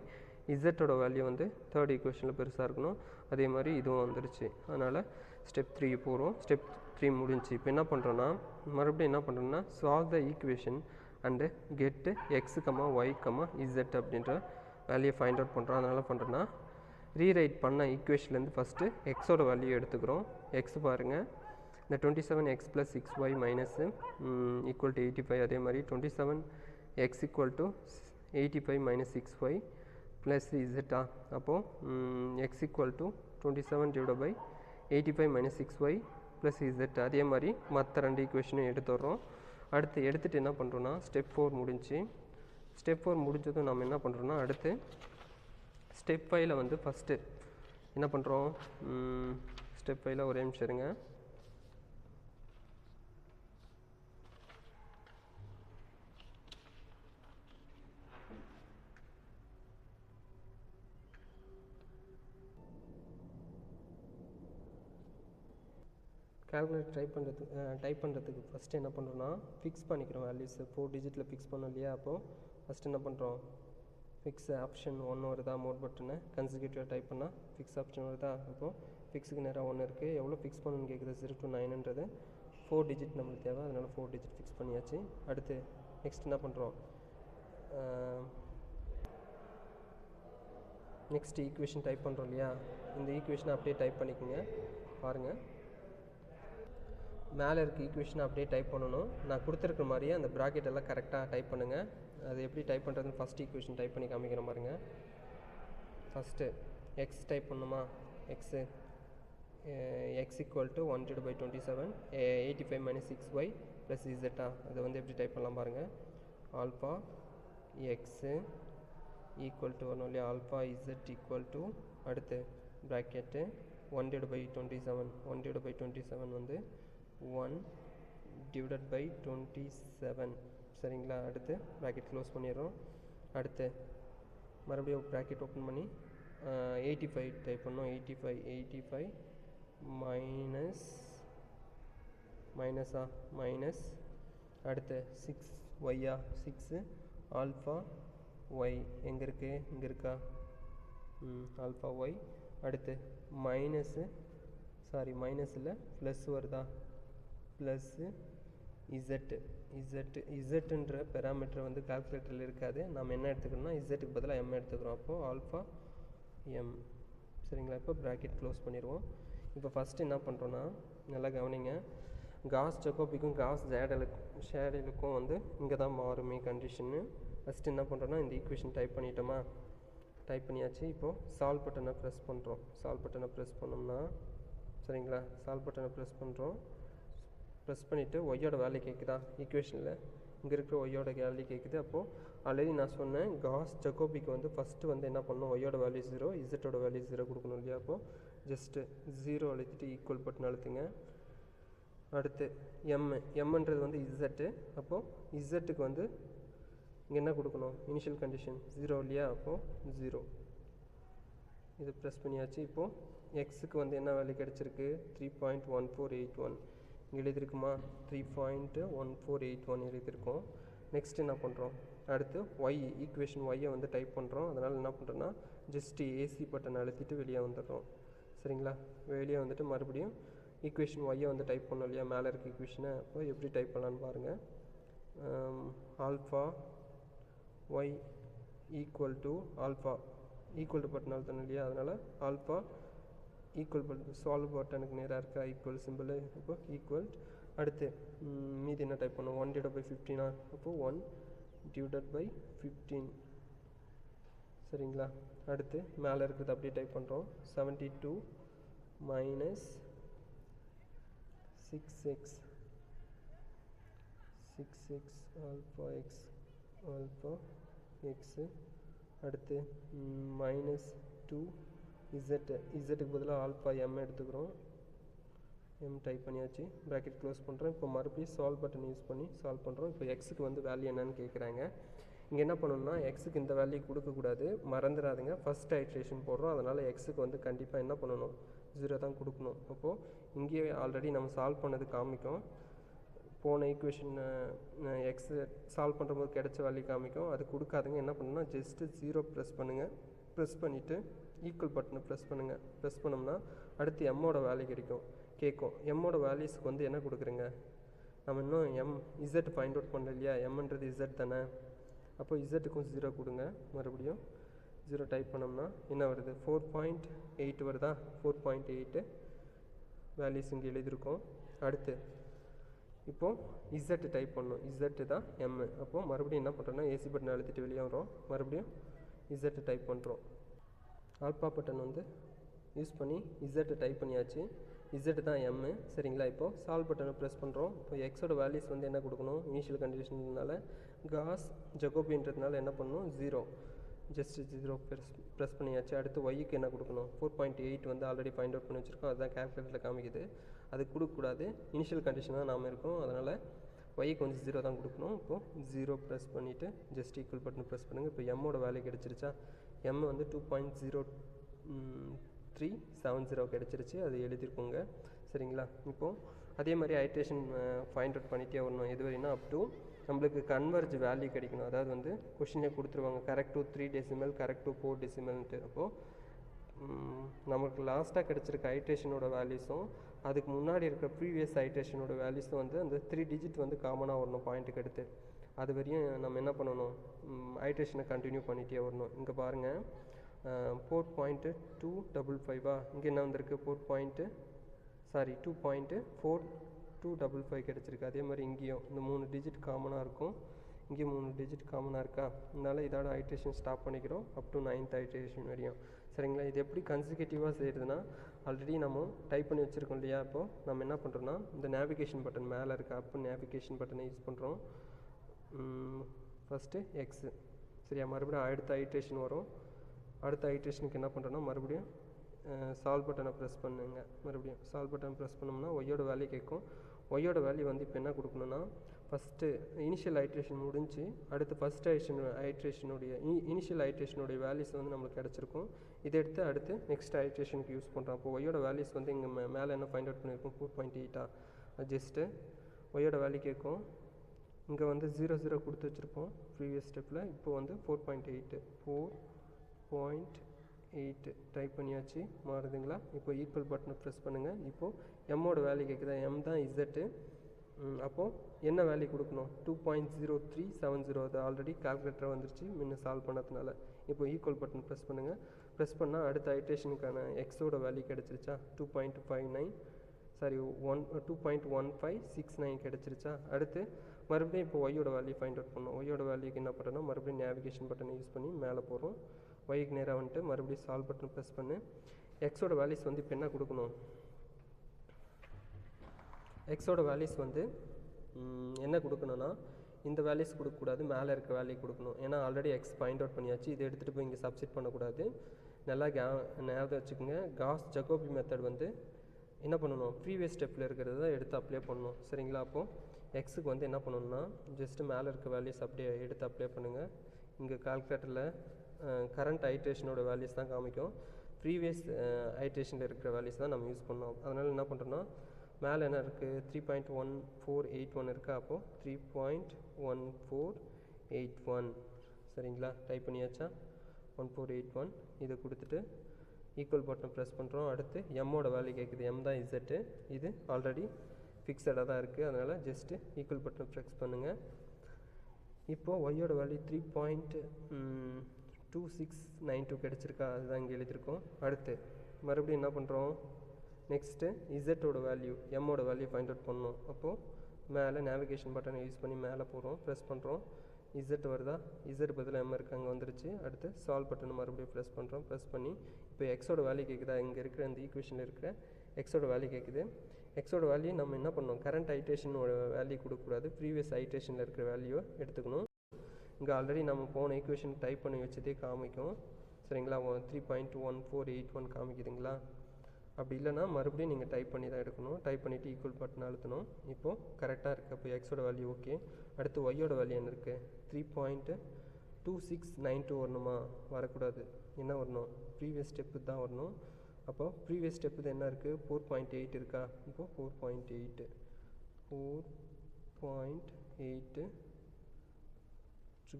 இசட்டோட வேல்யூ வந்து தேர்ட் ஈக்குவேஷனில் பெருசாக இருக்கணும். அதே மாதிரி இதுவும் வந்துருச்சு. அதனால் ஸ்டெப் 3 போகிறோம். ஸ்டெப் 3 முடிஞ்சு. இப்போ என்ன பண்ணுறோன்னா மறுபடியும் என்ன பண்ணுறோன்னா சால்வ் த ஈக்குவேஷன் அண்டு கெட்டு x, y, z அப்படின்ற வேல்யூ ஃபைண்ட் அவுட் பண்ணுறோம். அதனால் பண்ணுறோன்னா ரீரைட் பண்ண ஈக்குவேஷன்லேருந்து ஃபஸ்ட்டு எக்ஸோட வேல்யூ எடுத்துக்கிறோம். எக்ஸ் பாருங்கள். இந்த 27x + 6y - = 85. அதே மாதிரி 27x = 85 - 6y + z. அப்போது x = 27 / 85 - 6y + z. அதே மாதிரி மற்ற ரெண்டு ஈக்குவேஷனும் எடுத்துடுறோம். அடுத்து எடுத்துகிட்டு என்ன பண்ணுறோன்னா ஸ்டெப் 4 முடிஞ்சு. ஸ்டெப் 4 முடிஞ்சதும் நம்ம என்ன பண்ணுறோன்னா அடுத்து ஸ்டெப் 5ல் வந்து ஃபஸ்ட்டு என்ன பண்ணுறோம்? ஸ்டெப் 5ல் ஒரே நிமிஷம் இருங்க. கால்குலேட் டைப் பண்ணுறதுக்கு ஃபஸ்ட்டு என்ன பண்ணுறோன்னா ஃபிக்ஸ் பண்ணிக்கிறோம் வேல்யூஸு. 4 டிஜிட்டில் ஃபிக்ஸ் பண்ணோம் இல்லையா? அப்போது ஃபஸ்ட்டு என்ன பண்ணுறோம்? ஃபிக்ஸ் ஆப்ஷன் 1 வருதா மோட் பட்டனு கன்சிக்யூட்டிவாக டைப் பண்ணால் ஃபிக்ஸ் ஆப்ஷன் வருதா. இப்போது ஃபிக்ஸுக்கு நேராக 1 இருக்குது. எவ்வளோ ஃபிக்ஸ் பண்ணணும்னு கேட்குது 0 to 9ன்றது 4 டிஜிட் நம்மளுக்கு தேவை, அதனால் 4 டிஜிட் ஃபிக்ஸ் பண்ணியாச்சு. அடுத்து நெக்ஸ்ட் என்ன பண்ணுறோம், நெக்ஸ்ட் ஈக்குவேஷன் டைப் பண்ணுறோம் இல்லையா, இந்த ஈக்குவேஷனை அப்படியே டைப் பண்ணிக்கோங்க. பாருங்கள், மேலே இருக்க ஈக்குவேஷனை அப்படியே டைப் பண்ணணும். நான் கொடுத்துருக்க மாதிரியே அந்த ப்ராக்கெட் எல்லாம் கரெக்டாக டைப் பண்ணுங்கள். அது எப்படி டைப் பண்ணுறதுன்னு ஃபஸ்ட் ஈக்குவேஷன் டைப் பண்ணி காமிக்கிற பாருங்க. ஃபஸ்ட்டு எக்ஸ் டைப் பண்ணுமா, x x equal to 1/27 85 - 6y plus இசட்டா, அதை வந்து எப்படி டைப் பண்ணலாம் பாருங்கள். ஆல்ஃபா எக்ஸு ஈக்குவல் டு ஒன்றும் இல்லையா, ஆல்ஃபா இசட் ஈக்குவல் டு அடுத்து ப்ராக்கெட்டு 1/27 1/27 வந்து 1/27 சரிங்களா. அடுத்து ப்ராக்கெட் க்ளோஸ் பண்ணிடுறோம். அடுத்து மறுபடியும் ப்ராக்கெட் ஓப்பன் பண்ணி 85 டைப் பண்ணோம். 85 மைனஸ் அடுத்து 6y 6 ஆல்ஃபா ஒய் எங்கே இருக்குது, இங்கே இருக்கா, ஆல்ஃபா ஒய். அடுத்து மைனஸில் ப்ளஸ் வருதா, ப்ளஸ்ஸு இசட்டுன்ற பெராமீட்டர் வந்து கால்குலேட்டரில் இருக்காது. நம்ம என்ன எடுத்துக்கணும்னா இசட்டுக்கு பதிலாக எம் எடுத்துக்கிறோம். அப்போது ஆல்ஃபா எம் சரிங்களா. இப்போ ப்ராக்கெட் க்ளோஸ் பண்ணிடுவோம். இப்போ ஃபஸ்ட்டு என்ன பண்ணுறோன்னா, நல்லா கவனிங்க, காஸ் ஜக்கோபிக்கும் காஸ் ஷேடலுக்கும் வந்து இங்கே தான் மாறுமே கண்டிஷன்னு. ஃபஸ்ட்டு என்ன பண்ணுறோன்னா இந்த ஈக்குவேஷன் டைப் பண்ணிட்டோமா, டைப் பண்ணியாச்சு. இப்போது சால்வ் பட்டனை ப்ரெஸ் பண்ணுறோம். சால்வ் பட்டனை ப்ரெஸ் பண்ணோம்னா சரிங்களா, சால்வ் பட்டனை ப்ரெஸ் பண்ணுறோம். ப்ரெஸ் பண்ணிவிட்டு ஒய்யோட வேல்யூ கேட்குதா, ஈக்குவேஷனில் இங்கே இருக்கிற ஒய்யோட வேல்யூ கேட்குது. அப்போது ஆல்ரெடி நான் சொன்னேன் காஸ் ஜக்கோபிக்கு வந்து ஃபஸ்ட்டு வந்து என்ன பண்ணணும், ஒய்யோட வேல்யூ 0, இசட்டோட வேல்யூ 0 கொடுக்கணும் இல்லையா. அப்போது ஜஸ்ட்டு 0 அழுத்திட்டு ஈக்குவல் பட்டன் அழுத்துங்க. அடுத்து எம்ன்றது வந்து இசட்டு. அப்போது இசட்டுக்கு வந்து இங்கே என்ன கொடுக்கணும், இனிஷியல் கண்டிஷன் 0 இல்லையா. அப்போது 0 இது ப்ரெஸ் பண்ணியாச்சு. இப்போது எக்ஸுக்கு வந்து என்ன வேல்யூ கிடச்சிருக்கு, 3.1481 இங்கே எழுதியிருக்குமா, 3.1481 எழுதியிருக்கோம். நெக்ஸ்ட் என்ன பண்ணுறோம், அடுத்து ஒய் ஈக்குவேஷன் ஒய்யை வந்து டைப் பண்ணுறோம். அதனால் என்ன பண்ணுறோன்னா ஜஸ்ட்டு ஏசி பட்டன் அழுத்திட்டு வெளியே வந்துடுறோம் சரிங்களா. வெளியே வந்துட்டு மறுபடியும் ஈக்குவேஷன் ஒய்யை வந்து டைப் பண்ணோம் இல்லையா, மேலே இருக்க ஈக்குவேஷனை. அப்போ எப்படி டைப் பண்ணலான்னு பாருங்கள். Alpha y equal to alpha equal to button அழுத்தணும் இல்லையா, அதனால் ஆல்ஃபா ஈக்குவல் பட்டன் சால்வ் பட்டனுக்கு நேராக இருக்கா ஈக்குவல் சிம்பிள். இப்போ ஈக்குவல் அடுத்து மீதி என்ன டைப் பண்ணோம், 1/15 அப்போது 1/15 சரிங்களா. அடுத்து மேலே இருக்கிறது அப்படியே டைப் பண்ணுறோம். 72 - 6x ஆல்ஃபா எக்ஸு அடுத்து -2 இசட்டுக்கு பதிலாக ஆல்ஃபா எம் எடுத்துக்கிறோம். எம் டைப் பண்ணியாச்சு. ப்ராக்கெட் க்ளோஸ் பண்ணுறோம். இப்போ மறுபடியும் சால்வ் பட்டன் யூஸ் பண்ணி சால்வ் பண்ணுறோம். இப்போ எக்ஸுக்கு வந்து வேல்யூ என்னன்னு கேட்குறாங்க. இங்கே என்ன பண்ணணும்னா எக்ஸுக்கு இந்த வேல்யூ கொடுக்கக்கூடாது, மறந்துடாதுங்க. ஃபஸ்ட் ஐட்ரேஷன் போடுறோம், அதனால் எக்ஸுக்கு வந்து கண்டிப்பாக என்ன பண்ணணும், 0 தான் கொடுக்கணும். அப்போது இங்கேயே ஆல்ரெடி நம்ம சால்வ் பண்ணது காமிக்கும். போன ஈக்குவேஷன் எக்ஸு சால்வ் பண்ணுறபோது கிடைச்ச வேல்யூ காமிக்கும். அது கொடுக்காதுங்க. என்ன பண்ணணும்னா ஜஸ்ட்டு 0 ப்ரெஸ் பண்ணுங்கள். ப்ரெஸ் பண்ணிவிட்டு ஈக்குவல் பட்டனை ப்ரெஸ் பண்ணுங்கள். ப்ரெஸ் பண்ணோம்னா அடுத்து எம்மோட வேல்யூ கேட்கும். எம்மோட வேல்யூஸ்க்கு வந்து என்ன கொடுக்குறீங்க, நம்ம இன்னும் இசட் ஃபைண்ட் அவுட் பண்ணல இல்லையா, எம்ன்றது இசட் தானே. அப்போ இசட்டுக்கும் 0 கொடுங்க. மறுபடியும் 0 டைப் பண்ணோம்னா என்ன வருது, 4.8 வருதா. 4.8 வேல்யூஸ் இங்கே எழுதியிருக்கோம். அடுத்து இப்போது இசட் டைப் பண்ணணும். இசட்டு தான் எம். அப்போது மறுபடியும் என்ன பண்ணுறோன்னா ஏசி பட்டன் அழுத்திட்டு வெளியே வரோம். மறுபடியும் இசட்டு டைப் பண்ணுறோம். ஆல்ஃபா பட்டன் வந்து யூஸ் பண்ணி இசட்டு டைப் பண்ணியாச்சு. இசட்டு தான் எம்மு சரிங்களா. இப்போது சால்வ் பட்டனை ப்ரெஸ் பண்ணுறோம். இப்போ எக்ஸோட வேல்யூஸ் வந்து என்ன கொடுக்கணும், இனிஷியல் கண்டிஷன்னால காஸ் ஜக்கோபின்றதுனால என்ன பண்ணணும், 0 ஜஸ்ட் 0 ப்ரெஸ் பண்ணியாச்சு. அடுத்து ஒய்க்கு என்ன கொடுக்கணும், 4.8 வந்து ஆல்ரெடி ஃபைண்ட் அவுட் பண்ணி வச்சுருக்கோம். அதுதான் கேல்குலேட்டரில் காமிக்குது. அது கொடுக்கக்கூடாது, இனிஷியல் கண்டிஷன் தான் நாம் இருக்கோம். அதனால் ஒய்க்கு வந்து 0 தான் கொடுக்கணும். இப்போது 0 ப்ரெஸ் பண்ணிவிட்டு ஜஸ்ட் ஈக்குவல் பட்டன் ப்ரெஸ் பண்ணுங்கள். இப்போ எம்மோட வேல்யூ கிடச்சிருச்சா, எம் வந்து 2.0370 கிடச்சிருச்சு. அது எழுதியிருக்கோங்க சரிங்களா. இப்போது அதே மாதிரி ஐட்ரேஷன் ஃபைண்ட் அவுட் பண்ணிகிட்டே வரணும். எது வரைனா அப் டு நம்மளுக்கு கன்வர்ஜ் வேல்யூ கிடைக்கணும். அதாவது வந்து கொஷினே கொடுத்துருவாங்க correct to 3 decimal, correct to 4 டெசிமல்ன்ட்டு. அப்போது நமக்கு லாஸ்ட்டாக கிடச்சிருக்க ஐட்ரேஷனோட வேல்யூஸும் அதுக்கு முன்னாடி இருக்க ப்ரீவியஸ் ஐட்ரேஷனோட வேல்யூஸும் வந்து அந்த 3 டிஜிட் வந்து காமனாக வரணும் பாயிண்ட்டுக்கு எடுத்து. அது வரையும் நம்ம என்ன பண்ணணும், ஐட்ரேஷனை கண்டினியூ பண்ணிகிட்டே வரணும். இங்கே பாருங்கள் 4.255 இங்கே என்ன வந்திருக்கு 2.4255 கிடச்சிருக்கு. அதே மாதிரி இங்கேயும் இந்த 3 டிஜிட் காமனாக இருக்கும், இங்கே 3 டிஜிட் காமனாக இருக்கா. அதனால் இதோட ஐட்ரேஷன் ஸ்டாப் பண்ணிக்கிறோம் அப் டு 9th ஐட்ரேஷன் வரையும். சரிங்களா, இது எப்படி கன்சிக்யூட்டிவாக செய்கிறதுனா ஆல்ரெடி நம்ம டைப் பண்ணி வச்சுருக்கோம் இல்லையா. இப்போது நம்ம என்ன பண்ணுறோன்னா இந்த நேவிகேஷன் பட்டன் மேலே இருக்க அப் நேவிகேஷன் பட்டனை யூஸ் பண்ணுறோம். ஃபஸ்ட்டு எக்ஸு சரியா, மறுபடியும் அடுத்த ஐட்ரேஷன் வரும். அடுத்த ஐட்ரேஷனுக்கு என்ன பண்ணுறோன்னா மறுபடியும் சால்வ் பட்டனை ப்ரெஸ் பண்ணுங்க. மறுபடியும் சால்வ் பட்டன் ப்ரெஸ் பண்ணோம்னா ஒய்யோட வேல்யூ கேட்கும். ஒய்யோட வேல்யூ வந்து இப்போ என்ன கொடுக்கணுன்னா ஃபஸ்ட்டு இனிஷியல் ஐட்ரேஷன் முடிஞ்சு அடுத்து ஃபஸ்ட் ஐட்ரேஷனுடைய இனிஷியல் ஐட்ரேஷனுடைய வேல்யூஸ் வந்து நம்மளுக்கு கிடச்சிருக்கும். இதை எடுத்து அடுத்து நெக்ஸ்ட் ஐட்ரேஷனுக்கு யூஸ் பண்ணுறோம். அப்போ ஒய்யோட வேல்யூஸ் வந்து இங்கே மேலே என்ன ஃபைண்ட் அவுட் பண்ணியிருக்கோம் 4.8 ஜஸ்ட்டு ஒய்யோட வேல்யூ கேட்கும். இங்கே வந்து 0 கொடுத்து வச்சுருப்போம் ப்ரீவியஸ் ஸ்டெப்பில். இப்போ வந்து 4.8 டைப் பண்ணியாச்சு. மாறுதுங்களா. இப்போ ஈக்குவல் பட்டனை ப்ரெஸ் பண்ணுங்கள். இப்போது எம்மோட வேல்யூ கேட்குதா, எம் தான் இசட்டு. அப்போது என்ன வேல்யூ கொடுக்கணும் 2.0370. அது ஆல்ரெடி கால்குலேட்டர் வந்துருச்சு முன்ன சால்வ் பண்ணதுனால. இப்போ ஈக்குவல் பட்டன் ப்ரெஸ் பண்ணுங்கள். ப்ரெஸ் பண்ணால் அடுத்த ஐட்ரேஷனுக்கான எக்ஸோட வேல்யூ கிடச்சிருச்சா 2.1569 கிடச்சிருச்சா. அடுத்து மறுபடியும் இப்போ ஒய்யோட வேல்யூ ஃபைண்ட் அவுட் பண்ணணும். ஒய்யோட வேல்யூக்கு என்ன பண்ணுறோன்னா மறுபடியும் நேவிகேஷன் பட்டனை யூஸ் பண்ணி மேலே போகிறோம். ஒய்க்கு நேராக வந்துட்டு மறுபடியும் சால்வ் பட்டன் ப்ரெஸ் பண்ணு. எக்ஸோட வேல்யூஸ் வந்து இப்போ என்ன கொடுக்கணும், எக்ஸோட வேல்யூஸ் வந்து என்ன கொடுக்கணும்னா இந்த வேல்யூஸ் கொடுக்கக்கூடாது, மேலே இருக்க வேல்யூ கொடுக்கணும். ஏன்னா ஆல்ரெடி எக்ஸ் ஃபைண்ட் அவுட் பண்ணியாச்சு. இதை எடுத்துகிட்டு போய் இங்கே சப்ஸ்டிட் பண்ணக்கூடாது. நல்லா ஞாபகம் வச்சுக்கோங்க. காஸ் ஜக்கோபி மெத்தட் வந்து என்ன பண்ணணும் ப்ரீவியஸ் ஸ்டெப்பில் இருக்கிறத எடுத்து அப்ளை பண்ணணும். சரிங்களா. அப்போது எக்ஸுக்கு வந்து என்ன பண்ணணும்னா ஜஸ்ட்டு மேலே இருக்க வேல்யூஸ் அப்படியே எடுத்து அப்ளை பண்ணுங்கள். இங்கே கால்குலேட்டரில் கரண்ட் ஐட்ரேஷனோட வேல்யூஸ் தான் காமிக்கும். ப்ரீவியஸ் ஐட்ரேஷனில் இருக்கிற வேல்யூஸ் தான் நம்ம யூஸ் பண்ணோம். அதனால் என்ன பண்ணுறோன்னா மேலே என்ன இருக்குது 3.1481 இருக்கா. அப்போது 3.1481 சரிங்களா. டைப் பண்ணியாச்சா 1481. இதை கொடுத்துட்டு ஈக்குவல் பட்டன் ப்ரெஸ் பண்ணுறோம். அடுத்து எம்மோட வேல்யூ கேட்குது, எம் தான் இசட்டு. இது ஆல்ரெடி ஃபிக்ஸடாக தான் இருக்குது. அதனால் ஜஸ்ட்டு ஈக்குவல் பட்டன் ப்ரெஸ் பண்ணுங்கள். இப்போது ஒய்யோட வேல்யூ 3.2692 கிடச்சிருக்கா. அதுதான் இங்கே எழுதியிருக்கோம். அடுத்து மறுபடியும் என்ன பண்ணுறோம் நெக்ஸ்ட்டு இசட்டோட வேல்யூ எம்மோட வேல்யூ ஃபைண்ட் அவுட் பண்ணணும். அப்போது மேலே நேவிகேஷன் பட்டனை யூஸ் பண்ணி மேலே போகிறோம், ப்ரெஸ் பண்ணுறோம். இசட் வருதா, இசட் பதில் எம் இருக்குது, அங்கே வந்துருச்சு. அடுத்து சால்வ் பட்டனை மறுபடியும் ப்ரெஸ் பண்ணுறோம். ப்ரெஸ் பண்ணி இப்போ எக்ஸோட வேல்யூ கேட்குதா, இங்கே இருக்கிற அந்த ஈக்குவேஷனில் இருக்கிற எக்ஸோட வேல்யூ கேட்குது. எக்ஸோட வேல்யூ நம்ம என்ன பண்ணணும் கரண்ட் ஐட்ரேஷனோட வேல்யூ கொடுக்கக்கூடாது, ப்ரீவியஸ் ஐட்ரேஷனில் இருக்கிற வேல்யூவை எடுத்துக்கணும். இங்கே ஆல்ரெடி நம்ம போன ஈக்குவேஷன் டைப் பண்ணி வச்சதே காமிக்கும். சரிங்களா. 3.1481 காமிக்குதுங்களா. அப்படி இல்லைனா மறுபடியும் நீங்கள் டைப் பண்ணி தான் எடுக்கணும். டைப் பண்ணிவிட்டு ஈக்குவல் பட்டன் அழுத்தணும். இப்போது கரெக்டாக இருக்குது. அப்போ எக்ஸோட வேல்யூ ஓகே. அடுத்து ஒய்யோட வேல்யூ என்ன இருக்குது 3.2692 வரணுமா, வரக்கூடாது. என்ன வரணும் ப்ரீவியஸ் ஸ்டெப்பு தான் வரணும். அப்போ ப்ரீவியஸ் ஸ்டெப்பு என்ன இருக்குது 4.8 இருக்கா. இப்போது 4.8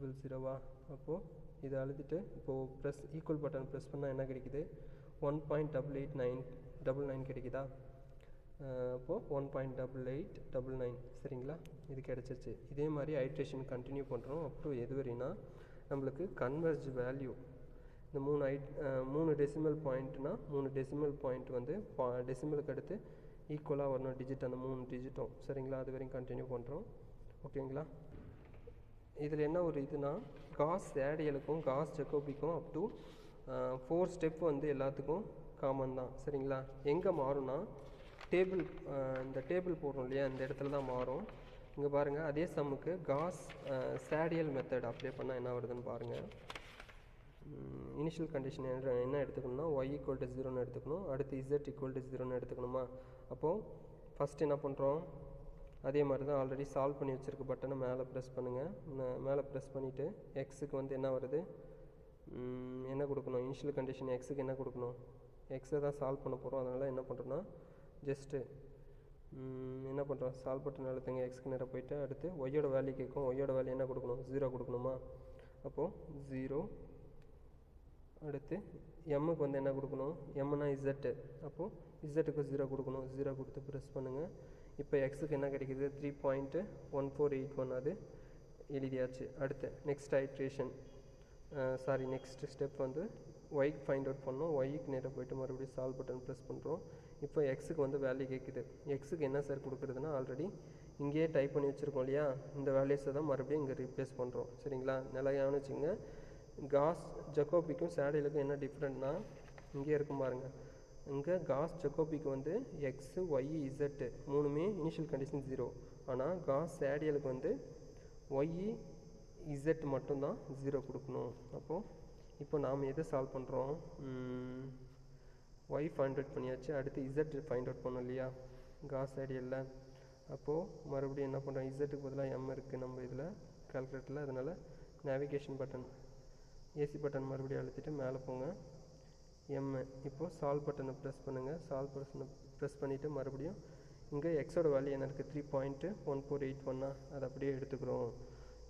000. அப்போது இதை அழுத்திட்டு இப்போது ப்ரெஸ் ஈக்குவல் பட்டன் ப்ரெஸ் பண்ணால் என்ன கிடைக்குது 1.889 கிடைக்குதா. அப்போது 1.8899 சரிங்களா. இது கிடச்சிருச்சு. இதே மாதிரி ஐட்ரேஷன் கண்டினியூ பண்ணுறோம் அப் டு எது வரைனா நம்மளுக்கு கன்வர்ஜ் வேல்யூ இந்த 3 டெசிமல் பாயிண்ட்னா 3 டெசிமல் பாயிண்ட் வந்து டெசிமலுக்கு அடுத்து ஈக்குவலாக வரணும் டிஜிட், அந்த 3 டிஜிட்டும் சரிங்களா. அது வரையும் கண்டினியூ பண்ணுறோம். ஓகேங்களா. இதில் என்ன ஒரு இதுனா காஸ் ரேடியலுக்கும் காஸ் ஜக்கோபிக்கும் அப் டு 4 ஸ்டெப் வந்து எல்லாத்துக்கும் காமன் தான் சரிங்களா. எங்கே மாறும்னா டேபிள் இந்த டேபிள் போடுறோம் இல்லையா, இந்த இடத்துல தான் மாறும். இங்கே பாருங்கள் அதே சம்முக்கு காஸ் சேடியல் மெத்தட் அப்ளை பண்ணால் என்ன வருதுன்னு பாருங்கள். இனிஷியல் கண்டிஷன் என்ன எடுத்துக்கணும்னா y = 0ன்னு எடுத்துக்கணும். அடுத்து z = 0ன்னு எடுத்துக்கணுமா. அப்போது ஃபஸ்ட்டு என்ன பண்ணுறோம் அதே மாதிரி தான் ஆல்ரெடி சால்வ் பண்ணி வச்சுருக்க பட்டனை மேலே ப்ரெஸ் பண்ணுங்கள். மேலே ப்ரெஸ் பண்ணிவிட்டு எக்ஸுக்கு வந்து என்ன வருது என்ன கொடுக்கணும் இனிஷியல் கண்டிஷன் எக்ஸுக்கு என்ன கொடுக்கணும், எக்ஸை தான் சால்வ் பண்ண போகிறோம். அதனால் என்ன பண்ணுறோன்னா ஜஸ்ட்டு என்ன பண்ணுறோம், சால்வ் பட்டன் அழுத்துங்க. எக்ஸ்க்கு நேராக போயிட்டு அடுத்து ஒய்யோட வேல்யூ கேட்கும். ஒய்யோட வேல்யூ என்ன கொடுக்கணும், 0 கொடுக்கணுமா? அப்போது 0. அடுத்து எம்முக்கு வந்து என்ன கொடுக்கணும், எம்னா இசட்டு. அப்போது இசட்டுக்கு 0 கொடுக்கணும். 0 கொடுத்து ப்ரெஸ் பண்ணுங்கள். இப்போ எக்ஸுக்கு என்ன கிடைக்கிது, 3.1481. அது எழுதியாச்சு. அடுத்து நெக்ஸ்ட் ஐட்ரேஷன் நெக்ஸ்ட் ஸ்டெப் வந்து ஒய்க்கு ஃபைண்ட் அவுட் பண்ணோம். ஒய்க்கு நேராக போய்ட்டு மறுபடியும் சால்வ் பட்டன் ப்ரெஸ் பண்ணுறோம். இப்போ எக்ஸுக்கு வந்து வேல்யூ கேட்குது. எக்ஸுக்கு என்ன சார் கொடுக்குறதுனா, ஆல்ரெடி இங்கேயே டைப் பண்ணி வச்சுருக்கோம் இல்லையா, இந்த வேல்யூஸை தான் மறுபடியும் இங்கே ரீப்ளேஸ் பண்ணுறோம். சரிங்களா, நல்லா கவனிச்சுங்க. காஸ் ஜக்கோபிக்கும் சேடிலுக்கும் என்ன டிஃப்ரெண்ட்னா, இங்கே இருக்கும் பாருங்கள். இங்கே காஸ் ஜக்கோபிக்கு வந்து எக்ஸு ஒய் இசட்டு மூணுமே இனிஷியல் கண்டிஷன் 0. ஆனால் காஸ் சேடியலுக்கு வந்து ஒய் இசட் மட்டும்தான் 0 கொடுக்கணும். இப்போ நாம் எதை சால்வ் பண்ணுறோம், ஒய் ஃபைண்ட் அவுட் பண்ணியாச்சு. அடுத்து இசட் ஃபைண்ட் அவுட் பண்ணோம் இல்லையா காஸ் சேடியலில். அப்போது மறுபடியும் என்ன பண்ணுறோம், இசட்டுக்கு பதிலாக எம் இருக்குது நம்ம இதில் கால்குலேட்டரில். அதனால் நேவிகேஷன் பட்டன் ஏசி பட்டன் மறுபடியும் அழுத்திட்டு மேலே போங்க. எம்மு இப்போது சால்வ் பட்டனை ப்ரெஸ் பண்ணுங்கள். சால்வ் பட்டனை ப்ரெஸ் பண்ணிவிட்டு மறுபடியும் இங்கே எக்ஸோட வேல்யூ என்ன இருக்குது, 3.1481. அதை அப்படியே எடுத்துக்கிறோம்.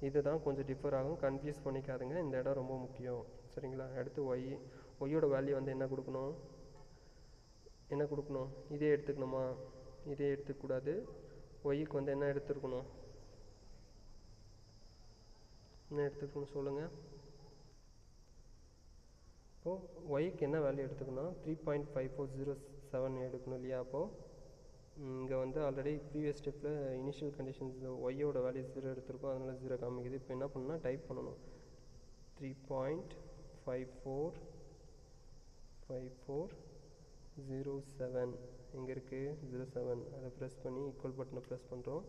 இதுதான் கொஞ்சம் டிஃபர் ஆகும், கன்ஃபியூஸ் பண்ணிக்காதுங்க. இந்த இடம் ரொம்ப முக்கியம். சரிங்களா, அடுத்து ஒய்யோட வேல்யூ வந்து என்ன கொடுக்கணும், இதே எடுத்துக்கணுமா? இதே எடுத்துக்கூடாது. ஒய்க்கு வந்து என்ன எடுத்துருக்கணும், சொல்லுங்கள். இப்போது ஒய்க்கு என்ன வேல்யூ எடுத்துக்கணும், 3.5407 எடுக்கணும் இல்லையா? அப்போது இங்கே வந்து ஆல்ரெடி ப்ரீவியஸ் ஸ்டெப்பில் இனிஷியல் கண்டிஷன்ஸ் ஒய்யோட வேல்யூ 0 எடுத்திருக்கோம். அதனால் 0 காமிக்குது. இப்போ என்ன பண்ணால் டைப் பண்ணணும், 3.5407 எங்கே இருக்குது, 07. அதை ப்ரெஸ் பண்ணி ஈக்குவல் பட்டனை ப்ரெஸ் பண்ணுறோம்.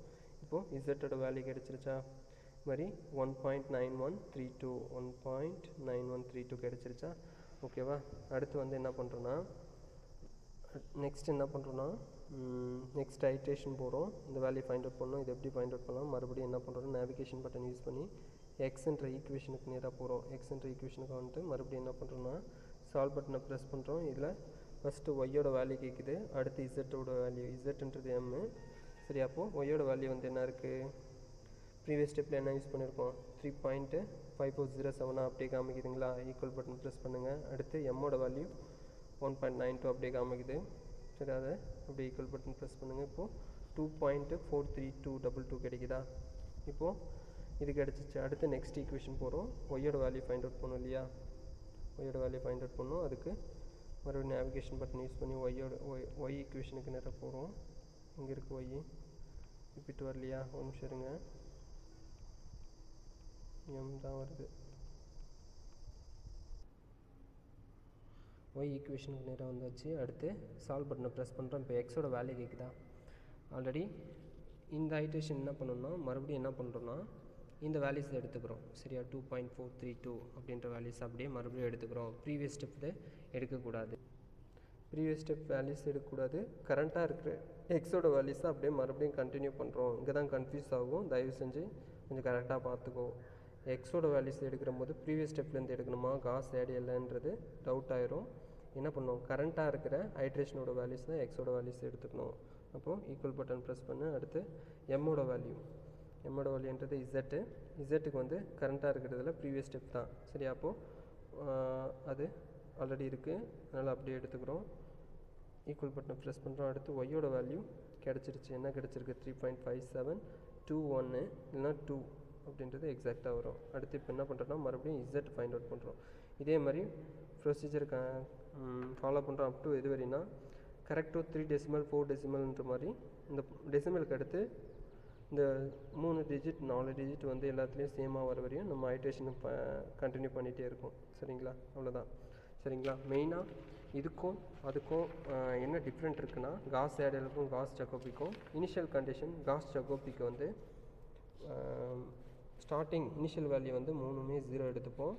இப்போது இசட்டோட வேல்யூ கிடச்சிருச்சா? மாதிரி 1.9132 கிடச்சிருச்சா? ஓகேவா. அடுத்து வந்து என்ன பண்ணுறோன்னா, நெக்ஸ்ட் ஐட்ரேஷன் போகிறோம். இந்த வேல்யூ ஃபைண்ட் அவுட் பண்ணோம். இது எப்படி ஃபைண்ட் அவுட் பண்ணலாம், மறுபடியும் என்ன பண்ணுறோம், நேவிகேஷன் பட்டன் யூஸ் பண்ணி எக்ஸ்ன்ற ஈக்குவேஷனுக்கு நேராக போகிறோம். எக்ஸ்ன்ற ஈக்குவேஷனுக்கு வந்துட்டு மறுபடியும் என்ன பண்ணுறோன்னா, சால்வ் பட்டனை ப்ரெஸ் பண்ணுறோம். இதில் ஃபஸ்ட்டு ஒய்யோட வேல்யூ கேட்குது. அடுத்து இசட்டோட வேல்யூ, இசட்ன்றது எம்மு. சரி, அப்போது ஒய்யோட வேல்யூ வந்து என்ன இருக்குது, ப்ரீவியஸ் ஸ்டெப்பில் என்ன யூஸ் பண்ணியிருக்கோம், 3.5407 அப்படியே காமிக்குதுங்களா? ஈக்குவல் பட்டன் ப்ரெஸ் பண்ணுங்கள். அடுத்து எம்மோட வேல்யூ 1.92 அப்படியே காமிக்குது. சரி, அதை அப்படியே ஈக்குவல் பட்டன் ப்ரெஸ் பண்ணுங்கள். இப்போது 2.43222 கிடைக்குதா? இப்போது இது கிடச்சிச்சு. அடுத்து நெக்ஸ்ட் ஈக்குவேஷன் போகிறோம். ஒய்யோட வேல்யூ ஃபைண்ட் அவுட் பண்ணோம் இல்லையா, ஒய்யோட வேல்யூ ஃபைண்ட் அவுட் பண்ணோம். அதுக்கு மறுபடியும் நேவிகேஷன் பட்டன் யூஸ் பண்ணி ஒய் ஈக்குவேஷனுக்கு நேராக போகிறோம். இங்கே இருக்குது ஒய். இப்போட்டு வரலையா, ஒரு நிமிஷம் இருங்க. எம் தான் வருது. ஒய் ஈக்குவேஷனுக்கு நேராக வந்தாச்சு. அடுத்து சால்வ் பட்டனை ப்ரெஸ் பண்ணுறோம். இப்போ எக்ஸோட வேல்யூ கேட்குதா? ஆல்ரெடி இந்த ஐட்ரேஷன் என்ன பண்ணணும்னா, மறுபடியும் என்ன பண்ணுறோன்னா, இந்த வேல்யூஸ் எடுத்துக்கிறோம். சரியா, 2.432 அப்படின்ற வேல்யூஸ் அப்படியே மறுபடியும் எடுத்துக்கிறோம். ப்ரீவியஸ் ஸ்டெப்பு எடுக்கக்கூடாது. ப்ரீவியஸ் ஸ்டெப் வேல்யூஸ் எடுக்கக்கூடாது. கரண்ட்டாக இருக்கிற எக்ஸோட வேல்யூஸை அப்படியே மறுபடியும் கண்டினியூ பண்ணுறோம். இங்கே தான் கன்ஃபியூஸ் ஆகும். தயவு செஞ்சு கொஞ்சம் கரெக்டாக பார்த்துக்கோ. எக்ஸோட வேல்யூஸ் எடுக்கிற போது ப்ரீவியஸ் ஸ்டெப்லேருந்து எடுக்கணுமா, காஸ் ஏடிஎல்ன்றது டவுட் ஆயிரும். என்ன பண்ணணும், கரண்ட்டாக இருக்கிற ஐட்ரேஷனோட வேல்யூஸ் தான் எக்ஸோட வேல்யூஸ் எடுத்துக்கணும். அப்போது ஈக்குவல் பட்டன் ப்ரெஸ் பண்ணு. அடுத்து எம்மோட வேல்யூன்றது இசட்டுக்கு வந்து கரண்ட்டாக இருக்கிறதுல ப்ரீவியஸ் ஸ்டெப் தான். சரி, அப்போது அது ஆல்ரெடி இருக்குது, அதனால் அப்படியே எடுத்துக்கிறோம். ஈக்குவல் பட்டனை ப்ரெஸ் பண்ணுறோம். அடுத்து ஒய்யோட வேல்யூ கிடச்சிருச்சு. என்ன கிடச்சிருக்கு, 3.5721 இல்லைனா 2 அப்படின்றது எக்ஸாக்டாக வரும். அடுத்து இப்போ என்ன பண்ணுறோன்னா, மறுபடியும் இசட் ஃபைண்ட் அவுட் பண்ணுறோம். இதே மாதிரி ப்ரொசீஜர் ஃபாலோ பண்ணுறோம் அப் டு எது வரைனா கரெக்ட் டு 3 டெசிமல் 4 டெசிமல்ன்ற மாதிரி. இந்த டெசிமலுக்கு அடுத்து இந்த 3 டிஜிட் 4 டிஜிட் வந்து எல்லாத்துலேயும் சேமாக வர வரையும் நம்ம ஐட்ரேஷனை கண்டினியூ பண்ணிகிட்டே இருக்கும். சரிங்களா, அவ்வளோதான். சரிங்களா, மெயினாக இதுக்கும் அதுக்கும் என்ன டிஃப்ரெண்ட் இருக்குன்னா, காஸ் ஏடிஎலுக்கும் காஸ் ஜக்கோபிக்கும் இனிஷியல் கண்டிஷன் காஸ் ஜக்கோபிக்கு வந்து ஸ்டார்டிங் இனிஷியல் வேல்யூ வந்து 3மே 0 எடுத்துப்போம்.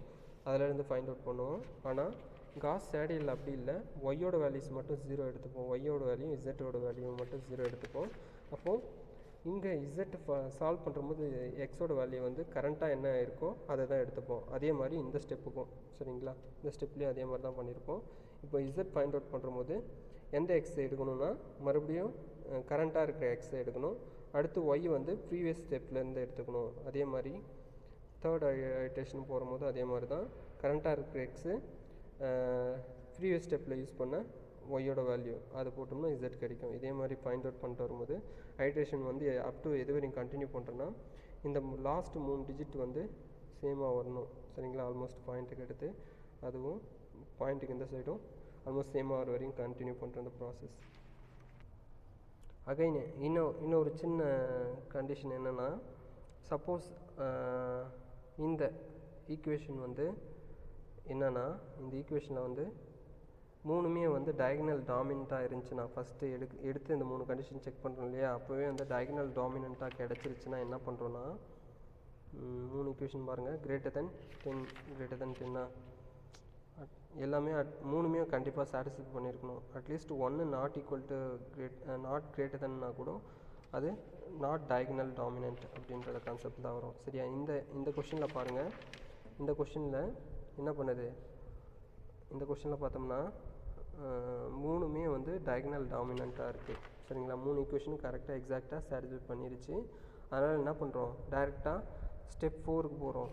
அதிலேருந்து ஃபைண்ட் அவுட் பண்ணுவோம். ஆனால் காஸ் சேடியில் அப்படி இல்லை, ஒய்யோட வேல்யூஸ் மட்டும் 0 எடுத்துப்போம். ஒய்யோட வேல்யூ இசட்டோட வேல்யூ மட்டும் 0 எடுத்துப்போம். அப்போது இங்கே இசட் சால்வ் பண்ணும்போது எக்ஸோட வேல்யூ வந்து கரண்ட்டாக என்ன இருக்கோ அதை தான் எடுத்துப்போம். அதே மாதிரி இந்த ஸ்டெப்புக்கும். சரிங்களா, இந்த ஸ்டெப்லேயும் அதே மாதிரி தான் பண்ணியிருப்போம். இப்போ இசட் ஃபைண்ட் அவுட் பண்ணும்போது எந்த எக்ஸ் எடுக்கணும்னா, மறுபடியும் கரண்ட்டாக இருக்கிற எக்ஸை எடுக்கணும். அடுத்து ஒய் வந்து ப்ரீவியஸ் ஸ்டெப்லேருந்து எடுத்துக்கணும். அதே மாதிரி தேர்ட் ஐட்ரேஷன் போகும்போது அதே மாதிரி தான் கரண்ட்டாக இருக்கிற எக்ஸு ப்ரீவியஸ் ஸ்டெப்பில் யூஸ் பண்ண ஒய்யோட வேல்யூ அது போட்டோம்னா இசட் கிடைக்கும். இதே மாதிரி பாயிண்ட் அவுட் பண்ணிட்டு வரும்போது ஐட்ரேஷன் வந்து அப் டு எது வரையும் கண்டினியூ பண்ணுறோன்னா இந்த லாஸ்ட் 3 டிஜிட் வந்து சேமாக வரணும். சரிங்களா, ஆல்மோஸ்ட் பாயிண்ட்டுக்கு எடுத்து அதுவும் பாயிண்ட்டுக்கு இந்த சைடும் ஆல்மோஸ்ட் சேமாக வர வரையும் கண்டினியூ பண்ணுற அந்த ப்ராசஸ். அகைன் இன்னொரு சின்ன கண்டிஷன் என்னென்னா, சப்போஸ் இந்த ஈக்குவேஷன் வந்து என்னென்னா, இந்த ஈக்குவேஷனில் வந்து 3மே வந்து டயகனல் டாமினண்ட்டாக இருந்துச்சுன்னா ஃபஸ்ட்டு எடுத்து இந்த 3 கண்டிஷன் செக் பண்ணுறோம் இல்லையா, அப்போவே வந்து டயகனல் டாமினண்ட்டாக கிடச்சிருச்சுன்னா என்ன பண்ணுறோன்னா 3 ஈக்குவேஷன் பாருங்கள், greater than 10 எல்லாமே 3மே கண்டிப்பாக சாட்டிஸ்ஃபை பண்ணியிருக்கணும். அட்லீஸ்ட் 1 not equal to not greater தென்னா கூட அது நாட் டயகனல் டாமினண்ட் அப்படின்ற கான்செப்ட் தான் வரும். சரியா, இந்த கொஷினில் பாருங்கள், இந்த கொஷினில் என்ன பண்ணுது, இந்த கொஷினில் பார்த்தோம்னா 3மே வந்து டயகனல் டாமினண்ட்டாக இருக்குது. சரிங்களா, 3 ஈக்குவேஷனும் கரெக்டாக எக்ஸாக்டாக சாட்டிஸ்ஃபை பண்ணிருச்சு. அதனால் என்ன பண்ணுறோம், டைரெக்டாக ஸ்டெப் 4க்கு போகிறோம்.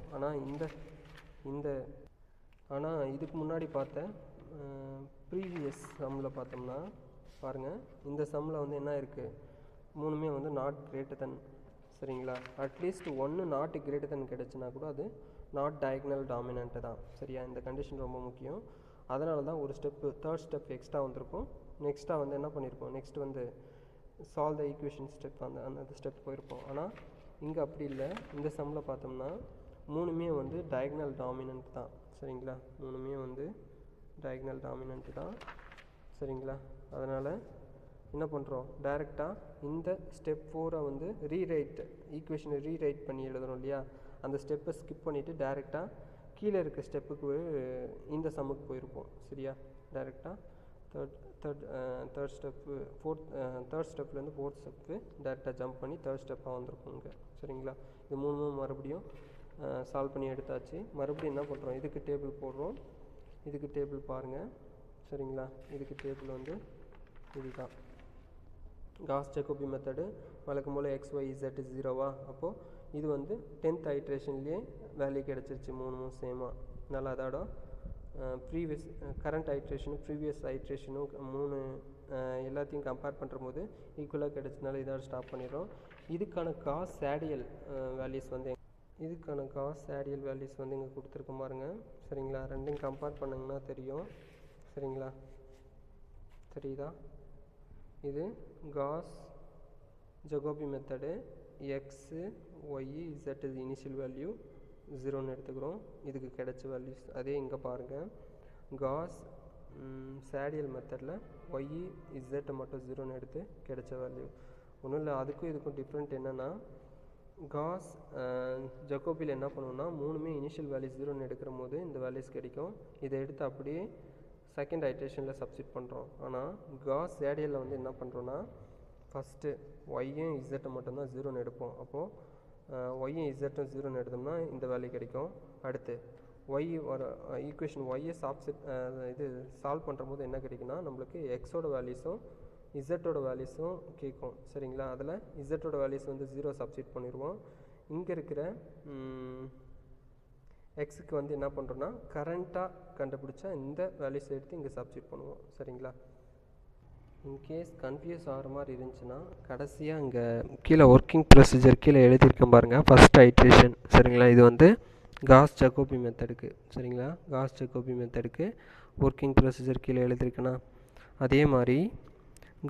ஆனால் இதுக்கு முன்னாடி பார்த்த ப்ரீவியஸ் சம்மில் பார்த்தோம்னா பாருங்கள், இந்த சம்மில் வந்து என்ன இருக்குது, 3மே வந்து நாட் கிரேட்டர் தென். சரிங்களா, அட்லீஸ்ட் 1 நாட் கிரேட்டர் தென் கிடச்சுன்னா கூட அது நாட் டயகனல் டாமினண்ட்டு தான். சரியா, இந்த கண்டிஷன் ரொம்ப முக்கியம். அதனால தான் ஒரு தேர்ட் ஸ்டெப் எக்ஸ்ட்ரா வந்திருக்கும். நெக்ஸ்ட்டாக வந்து என்ன பண்ணியிருப்போம், நெக்ஸ்ட் வந்து சால்வ் த ஈக்குவேஷன் ஸ்டெப் அந்த ஸ்டெப் போயிருப்போம். ஆனால் இங்கே அப்படி இல்லை. இந்த சம்மில் பார்த்தோம்னா 3மே வந்து டயகனல் டாமினண்ட் தான். சரிங்களா, 3மே வந்து டயகனல் டாமினண்ட் தான். சரிங்களா, அதனால் என்ன பண்ணுறோம், டைரெக்டாக இந்த ஸ்டெப் 4 வந்து ஈக்குவேஷனை ரீரைட் பண்ணி எழுதணும் இல்லையா, அந்த ஸ்டெப்பை ஸ்கிப் பண்ணிவிட்டு டைரெக்டாக கீழே இருக்க ஸ்டெப்புக்கு இந்த சம்முக்கு போயிருப்போம். சரியா, டைரெக்டாக தேர்ட் ஸ்டெப்லேருந்து ஃபோர்த் ஸ்டெப்பு டைரெக்டாக ஜம்ப் பண்ணி தேர்ட் ஸ்டெப்பாக வந்திருக்கும் இங்கே. சரிங்களா, இது 3 மறுபடியும் சால்வ் பண்ணி எடுத்தாச்சு. மறுபடியும் என்ன பண்ணுறோம், இதுக்கு டேபிள் போடுறோம். இதுக்கு டேபிள் பாருங்கள். சரிங்களா, இதுக்கு டேபிள் வந்து இதுதான் காஸ் ஜேக்கோபி மெத்தடு. வழக்கம் போல் எக்ஸ் ஒய் இசட் 0வா, அப்போது இது வந்து 10th ஐட்ரேஷன்லேயே வேல்யூ கிடச்சிருச்சு 3 சேமாக. நல்லா அதோட ப்ரீவியஸ் கரண்ட் ஐட்ரேஷனும் ப்ரீவியஸ் ஐட்ரேஷனும் 3 எல்லாத்தையும் கம்பேர் பண்ணுற போது ஈக்குவலாக கிடச்சதுனால இதோட ஸ்டாப் பண்ணிடுறோம். இதுக்கான காஸ் சேடியல் வேல்யூஸ் வந்து இங்கே கொடுத்துருக்க பாருங்க. சரிங்களா, ரெண்டையும் கம்பேர் பண்ணிங்கன்னா தெரியும். சரிங்களா, தெரியுதா, இது Gauss Jacobi method. X y z இது இனிஷியல் வேல்யூ 0ன்னு எடுத்துக்கிறோம். இதுக்கு கிடைச்ச வேல்யூஸ் அதே இங்கே பாருங்கள். காஸ் சேடியல் மெத்தடில் ஒய் இசட்டை மட்டும் 0ன்னு எடுத்து கிடைச்ச வேல்யூ. ஒன்றும் இல்லை, அதுக்கும் இதுக்கும் டிஃப்ரெண்ட் என்னென்னா, காஸ் ஜேக்கோபியில் என்ன பண்ணுவோம்னா 3மே இனிஷியல் வேல்யூஸ் 0ன்னு எடுக்கிற போது இந்த வேல்யூஸ் கிடைக்கும். இதை எடுத்து அப்படியே செகண்ட் ஐட்ரேஷனில் சப்ஸ்டிட் பண்ணுறோம். ஆனால் காஸ் சேடியலில் வந்து என்ன பண்ணுறோன்னா ஃபஸ்ட்டு ஒய்யும் இசட்டை மட்டும்தான் 0ன்னு எடுப்போம். அப்போது ஒய்யும் இசட்டும் 0ன்னு எடுத்தோம்னா இந்த வேல்யூ கிடைக்கும். அடுத்து ஒய் ஒரு ஈக்குவேஷன் ஒய்யை இது சால்வ் பண்ணுற போது என்ன கிடைக்குன்னா நம்மளுக்கு எக்ஸோட வேல்யூஸும் இசட்டோட வேல்யூஸும் கேட்கும். சரிங்களா, அதில் இசட்டோட வேல்யூஸ் வந்து 0 சப்ஸ்டிட் பண்ணிடுவோம். இங்கே இருக்கிற எக்ஸுக்கு வந்து என்ன பண்ணுறோன்னா கரண்ட்டாக கண்டுபிடிச்சா இந்த வேல்யூஸ் எடுத்து இங்கே சப்ஸ்டிட் பண்ணுவோம். சரிங்களா, இன்கேஸ் கன்ஃபியூஸ் ஆகிற மாதிரி இருந்துச்சுன்னா கடைசியாக இங்கே கீழே ஒர்க்கிங் ப்ரொசீஜர் கீழே எழுதியிருக்கேன் பாருங்கள், ஃபஸ்ட் ஐட்ரேஷன். சரிங்களா, இது வந்து காஸ் ஜேக்கோபி மெத்தடுக்கு. சரிங்களா, காஸ் ஜேக்கோபி மெத்தடுக்கு ஒர்க்கிங் ப்ரொசீஜர் கீழே எழுதியிருக்கேன்னா அதே மாதிரி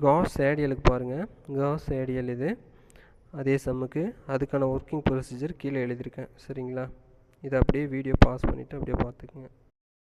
காஸ் சேடியலுக்கு பாருங்கள். காஸ் சேடியல் இது அதே சம்முக்கு அதுக்கான ஒர்க்கிங் ப்ரொசீஜர் கீழே எழுதியிருக்கேன். சரிங்களா, இதை அப்படியே வீடியோ பாஸ் பண்ணிவிட்டு அப்படியே பார்த்துக்குங்க.